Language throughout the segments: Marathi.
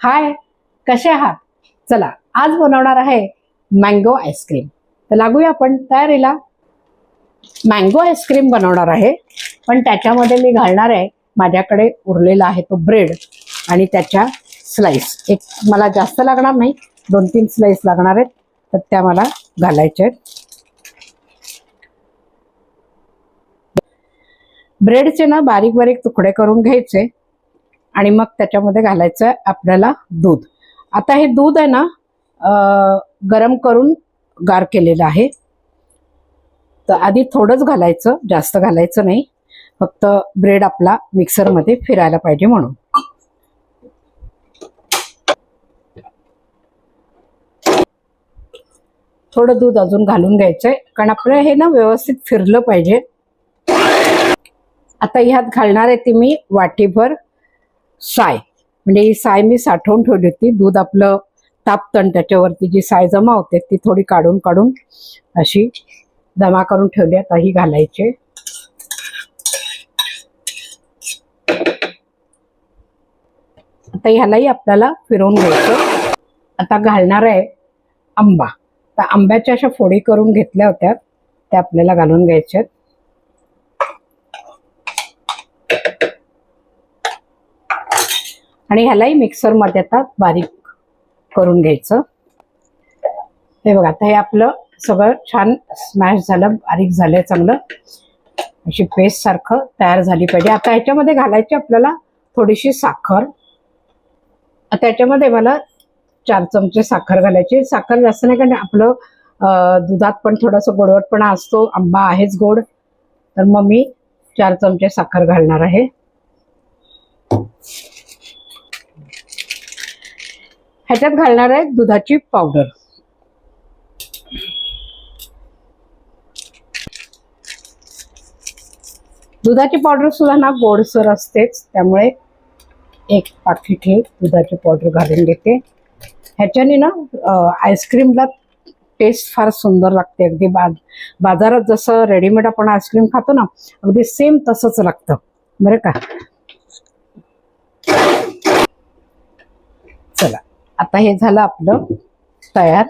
हाय, कसे आहात? चला आज बनवणार आहे मँगो आईस्क्रीम. तर लागूया आपण तयारीला. मँगो आईस्क्रीम बनवणार आहे, पण त्याच्यामध्ये मी घालणार आहे, माझ्याकडे उरलेला आहे तो ब्रेड आणि त्याच्या स्लाइस. एक मला जास्त लागणार नाही, 2-3 स्लाइस लागणार आहेत, तर त्या मला घालायचे आहेत. ब्रेडचे ना बारीक बारीक तुकडे करून घ्यायचे आणि मग त्याच्यामध्ये घालायचं आहे आपल्याला दूध. आता हे दूध आहे ना गरम करून गार केलेलं आहे. तर आधी थोडंच घालायचं, जास्त घालायचं नाही, फक्त ब्रेड आपला मिक्सरमध्ये फिरायला पाहिजे म्हणून. थोडं दूध अजून घालून घ्यायचंय, कारण आपलं हे ना व्यवस्थित फिरलं पाहिजे. आता ह्यात घालणार आहे ती मी वाटीभर साय. म्हणजे ही साय मी साठवून ठेवली होती. दूध आपलं तापतं, त्याच्यावरती जी साय जमा होते ती थोडी काढून काढून अशी जमा करून ठेवली. आता ही घालायची. आता ह्यालाही आपल्याला फिरवून घ्यायचं. आता घालणार आहे आंबा. तर आंब्याच्या अशा फोडी करून घेतल्या होत्या, त्या आपल्याला घालून घ्यायच्या. आणि ह्यालाही मिक्सरमध्ये आता बारीक करून घ्यायचं. हे बघा, आता हे आपलं सगळं छान स्मॅश झालं, बारीक झालंय चांगलं. अशी पेस्ट सारखं तयार झाली पाहिजे. आता ह्याच्यामध्ये घालायची आपल्याला थोडीशी साखर. आता ह्याच्यामध्ये मला 4 चमचे साखर घालायची. साखर जास्त नाही, कारण आपलं दुधात पण थोडंसं गोडवटपणा असतो, आंबा आहेच गोड, तर मग मी 4 चमचे साखर घालणार आहे. ह्याच्यात घालणार आहे दुधाची पावडर. दुधाची पावडर सुद्धा ना गोडसर असतेच, त्यामुळे 1 पाकीट हे दुधाची पावडर घालून घेते. ह्याच्याने ना आईस्क्रीमला टेस्ट फार सुंदर लागते. अगदी बाजारात जसं रेडीमेड आपण आईस्क्रीम खातो ना, अगदी सेम तसंच लागतं बरं का. चला, आता हे झालं आपलं तयार.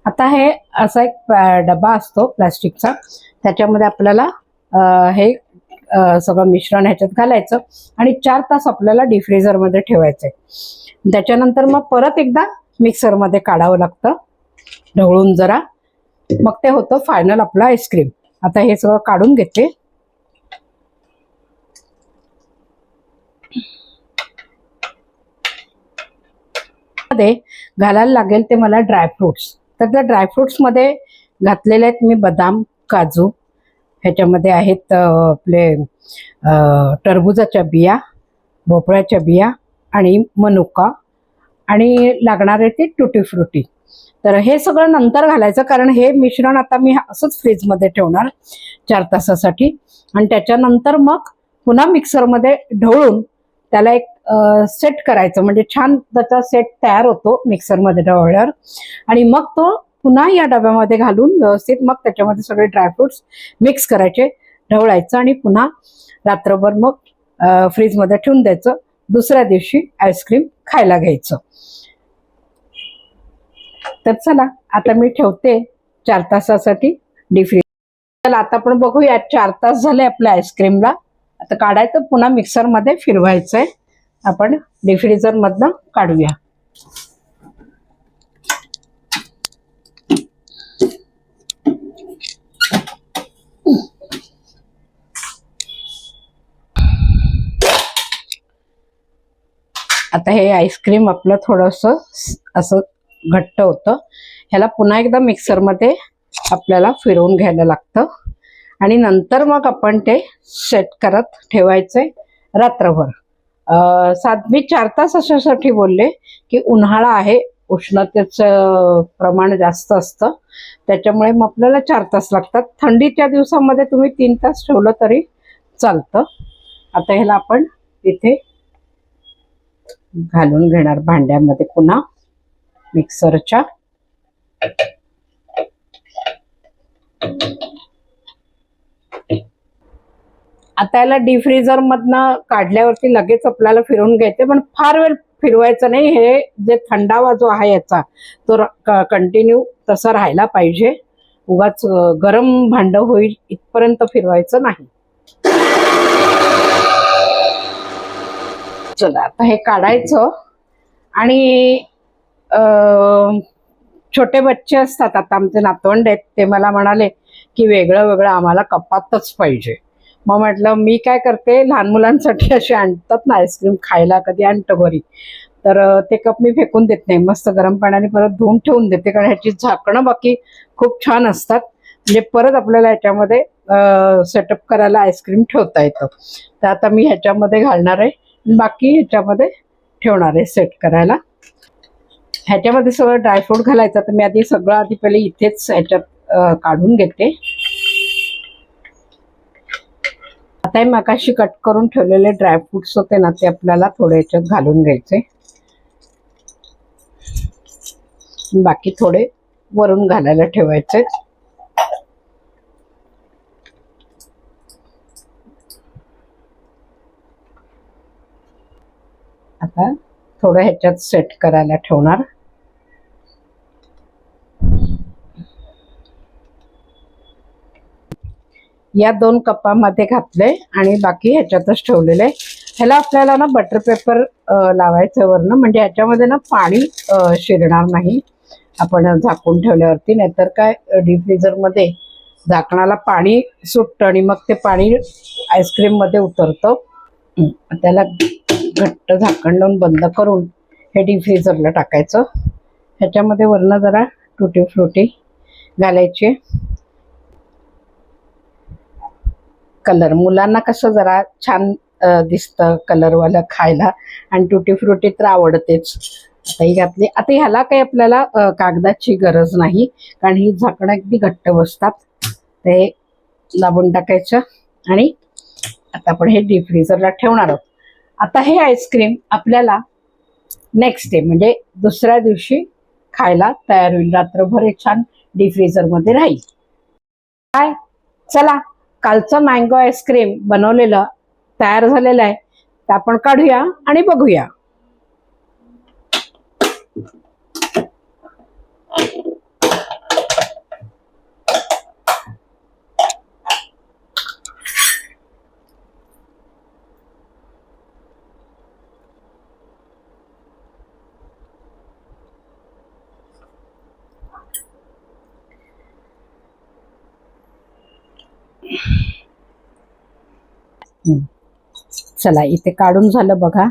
आता हे असा एक डबा असतो प्लास्टिकचा, त्याच्यामध्ये आपल्याला हे सगळं मिश्रण ह्याच्यात घालायचं आणि 4 तास आपल्याला डिफ्रीझरमध्ये ठेवायचंय. त्याच्यानंतर मग परत एकदा मिक्सरमध्ये काढावं लागतं ढवळून जरा, मग ते होतं फायनल आपलं आईस्क्रीम. आता हे सगळं काढून घेते. मध्ये घालायला लागेल ते मला ड्रायफ्रुट्स. तर त्या ड्रायफ्रुट्समध्ये घातलेले आहेत मी बदाम, काजू. ह्याच्यामध्ये आहेत आपले टरबुजाच्या बिया, भोपळ्याच्या बिया आणि मनुका, आणि लागणार आहे ते टुटी फ्रुटी. तर हे सगळं नंतर घालायचं, कारण हे मिश्रण आता मी असंच फ्रीजमध्ये ठेवणार 4 तासासाठी. आणि त्याच्यानंतर मग पुन्हा मिक्सरमध्ये ढवळून त्याला एक सेट करायचं, म्हणजे छान त्याचा सेट तयार होतो मिक्सरमध्ये ढवळल्यावर. आणि मग तो पुन्हा या डब्यामध्ये घालून व्यवस्थित मग त्याच्यामध्ये सगळे ड्रायफ्रुट्स मिक्स करायचे, ढवळायचं आणि पुन्हा रात्रभर मग फ्रीजमध्ये ठेवून द्यायचं. दुसऱ्या दिवशी आईस्क्रीम खायला घ्यायचं. तर चला, आता मी ठेवते 4 तासासाठी डिफ्रीज. चला, आता आपण बघूया. 4 तास झाले आपल्या आईस्क्रीमला. आता काढायचं, पुन्हा मिक्सरमध्ये फिरवायचंय. आपण डिफ्रीझर मधनं काढूया. आता हे आईस्क्रीम आपलं थोडंसं असं घट्ट होतं. ह्याला पुन्हा एकदा मिक्सरमध्ये आपल्याला फिरवून घ्यायला लागतं आणि नंतर मग आपण ते सेट करत ठेवायचंय रात्रभर. मी 4 तास अशासाठी बोलले की उन्हाळा आहे, उष्णतेचं प्रमाण जास्त असतं, त्याच्यामुळे मग आपल्याला 4 तास लागतात. थंडीच्या दिवसामध्ये तुम्ही 3 तास ठेवलं तरी चालतं. आता ह्याला आपण इथे घालून घेणार भांड्यामध्ये पुन्हा मिक्सरच्या. आता याला डिफ्रीझर मधनं काढल्यावरती लगेच आपल्याला फिरवून घ्यायचे, पण फार वेळ फिरवायचं नाही, हे जे थंडावा जो आहे याचा तो कंटिन्यू तसा राहायला पाहिजे. उगाच गरम भांड होईल इथपर्यंत फिरवायचं नाही. चला आता हे काढायचं. आणि छोटे बच्चे असतात, आता आमचे नातवंड आहेत, ते मला म्हणाले की वेगळं वेगळं आम्हाला कपातच पाहिजे. मग म्हटलं मी काय करते, लहान मुलांसाठी असे आणतात ना आईस्क्रीम खायला, कधी आणतो घरी, तर ते कप मी फेकून देत नाही, मस्त गरम पाण्याने परत धुवून ठेवून देते, कारण ह्याची झाकणं बाकी खूप छान असतात, म्हणजे परत आपल्याला ह्याच्यामध्ये सेटअप करायला आईस्क्रीम ठेवता येतं. तर आता मी ह्याच्यामध्ये घालणार आहे, बाकी ह्याच्यामध्ये ठेवणार आहे सेट करायला. ह्याच्यामध्ये सगळं ड्रायफ्रूट घालायचं, तर मी आधी सगळं आधी पहिले इथेच ह्याच्यात काढून घेते. आता हे मगाशी कट करून ठेवलेले ड्रायफ्रुट्स होते ना, ते आपल्याला थोडे ह्याच्यात घालून घ्यायचे, बाकी थोडे वरून घालायला ठेवायचे. आता थोडं ह्याच्यात सेट करायला ठेवणार. या 2 कपामध्ये घातले आणि बाकी ह्याच्यातच ठेवलेले. ह्याला आपल्याला ना बटर पेपर लावायचं वरनं, म्हणजे ह्याच्यामध्ये ना पाणी शिरणार नाही आपण झाकून ठेवल्यावरती, नाहीतर काय डीप फ्रीजरमध्ये झाकणाला पाणी सुटतं आणि मग ते पाणी आईस्क्रीममध्ये उतरतं. त्याला घट्ट झाकण लावून बंद करून हे डीप फ्रीजरला टाकायचं. ह्याच्यामध्ये वरनं जरा टुटी फ्रुटी घालायची. कलर मुलांना कसं जरा छान दिसतं कलरवालं खायला, आणि टुटी फ्रुटी तर आवडतेच. आता ही घातली. आता ह्याला काही आपल्याला कागदाची गरज नाही, कारण ही झाकणं अगदी घट्ट बसतात. ते दाबून टाकायचं आणि आता आपण हे डीप फ्रीजरला ठेवणार आहोत. आता हे आईस्क्रीम आपल्याला नेक्स्ट डे म्हणजे दुसऱ्या दिवशी खायला तयार होईल. रात्रभर हे छान डीप फ्रीजरमध्ये राहील. काय, चला कालचं मँगो आईस्क्रीम बनवलेलं तयार झालेलं आहे, ते आपण काढूया आणि बघूया. चला इथे काढून झालं बघा.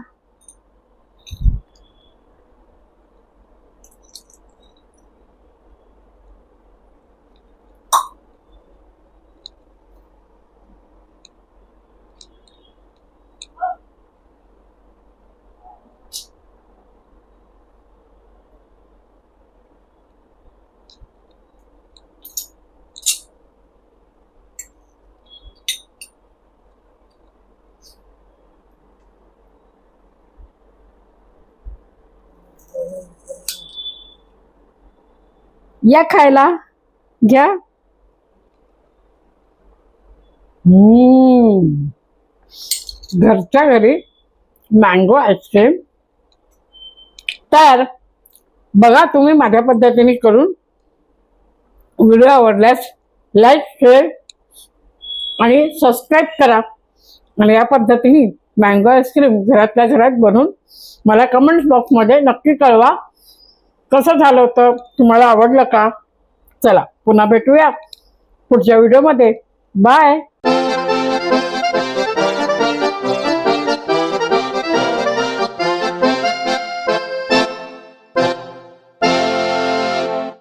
या खायला घ्या. घरच्या घरी मँगो आईस्क्रीम तर बघा तुम्ही माझ्या पद्धतीने करून. व्हिडिओ आवडल्यास लाईक, शेअर आणि सबस्क्राईब करा. आणि या पद्धतीने मँगो आईस्क्रीम घरातल्या घरात बनवून मला कमेंट्स बॉक्समध्ये नक्की कळवा कसं झालं होतं, तुम्हाला आवडलं का. चला पुन्हा भेटूया पुढच्या व्हिडिओमध्ये. बाय.